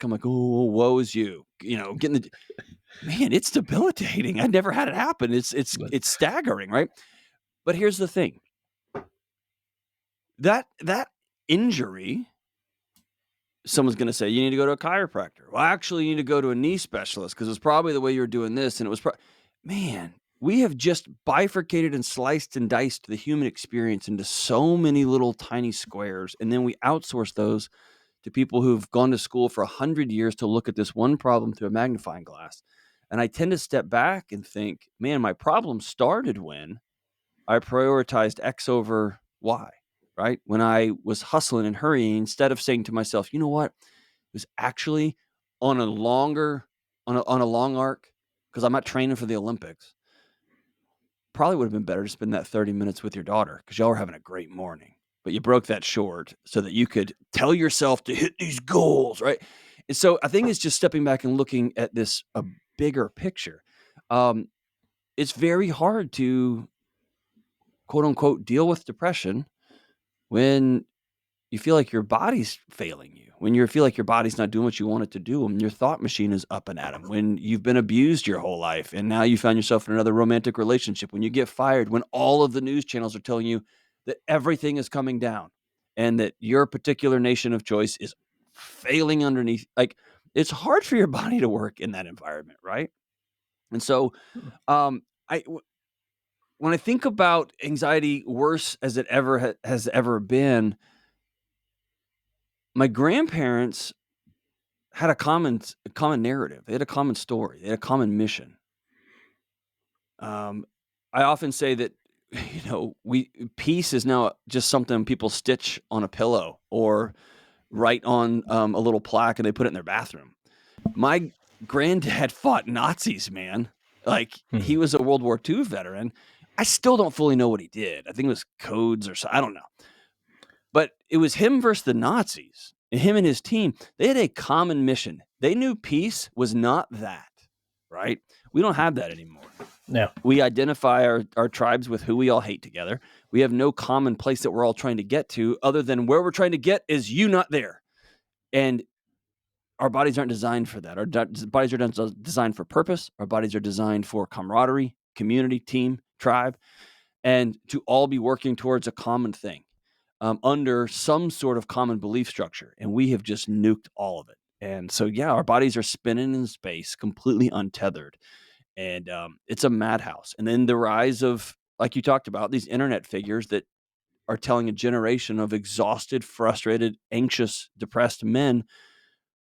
I'm like, oh, woe is you. Getting man, it's debilitating. I've never had it happen. It's staggering, right? But here's the thing. That injury, someone's going to say, you need to go to a chiropractor. Well, actually, you need to go to a knee specialist because it's probably the way you're doing this. And it was, man, we have just bifurcated and sliced and diced the human experience into so many little tiny squares. And then we outsource those to people who've gone to school for 100 years to look at this one problem through a magnifying glass. And I tend to step back and think, man, my problem started when I prioritized X over Y, right? When I was hustling and hurrying, instead of saying to myself, you know what? It was actually on a long arc, because I'm not training for the Olympics. Probably would have been better to spend that 30 minutes with your daughter because y'all were having a great morning. But you broke that short so that you could tell yourself to hit these goals, right? And so I think it's just stepping back and looking at this a bigger picture. It's very hard to quote unquote deal with depression when you feel like your body's failing you, when you feel like your body's not doing what you want it to do, and your thought machine is up and at 'em, when you've been abused your whole life and now you found yourself in another romantic relationship, when you get fired, when all of the news channels are telling you that everything is coming down and that your particular nation of choice is failing underneath. Like, it's hard for your body to work in that environment, right? And so, I when I think about anxiety worse as it ever has ever been, my grandparents had a common narrative. They had a common story. They had a common mission. Um, I often say that we peace is now just something people stitch on a pillow or write on a little plaque and they put it in their bathroom. My granddad fought Nazis, man. Like, he was a World War II veteran. I still don't fully know what he did. I think it was codes or so. I don't know. But it was him versus the Nazis. And him and his team, they had a common mission. They knew peace was not that, right? We don't have that anymore. No. We identify our tribes with who we all hate together. We have no common place that we're all trying to get to other than where we're trying to get is you not there. And our bodies aren't designed for that. Our bodies are designed for purpose. Our bodies are designed for camaraderie, community, team, tribe, and to all be working towards a common thing. Under some sort of common belief structure. And we have just nuked all of it. And so, yeah, our bodies are spinning in space, completely untethered. And it's a madhouse. And then the rise of, like you talked about, these internet figures that are telling a generation of exhausted, frustrated, anxious, depressed men,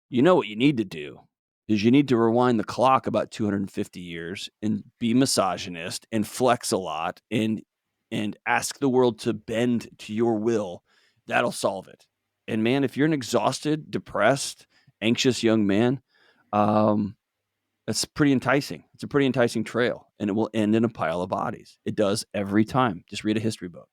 you know what you need to do is you need to rewind the clock about 250 years and be misogynist and flex a lot and ask the world to bend to your will. That'll solve it. And man, if you're an exhausted, depressed, anxious young man, that's pretty enticing. It's a pretty enticing trail, and it will end in a pile of bodies. It does every time. Just read a history book.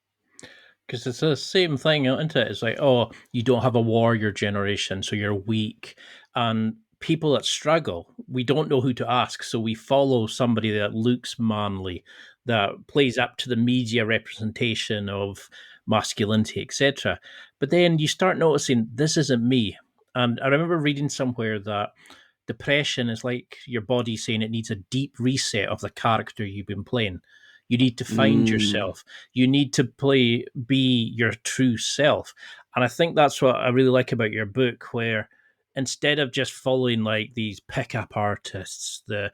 Because it's the same thing, isn't it? It's like, oh, you don't have a warrior generation, so you're weak. And people that struggle, we don't know who to ask. So we follow somebody that looks manly, that plays up to the media representation of masculinity, etc. But then you start noticing this isn't me. And I remember reading somewhere that depression is like your body saying it needs a deep reset of the character you've been playing. You need to find Mm. yourself. You need to be your true self. And I think that's what I really like about your book, where instead of just following like these pickup artists, that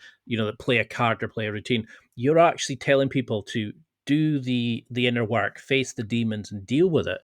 play a character, play a routine, you're actually telling people to do the inner work, face the demons, and deal with it.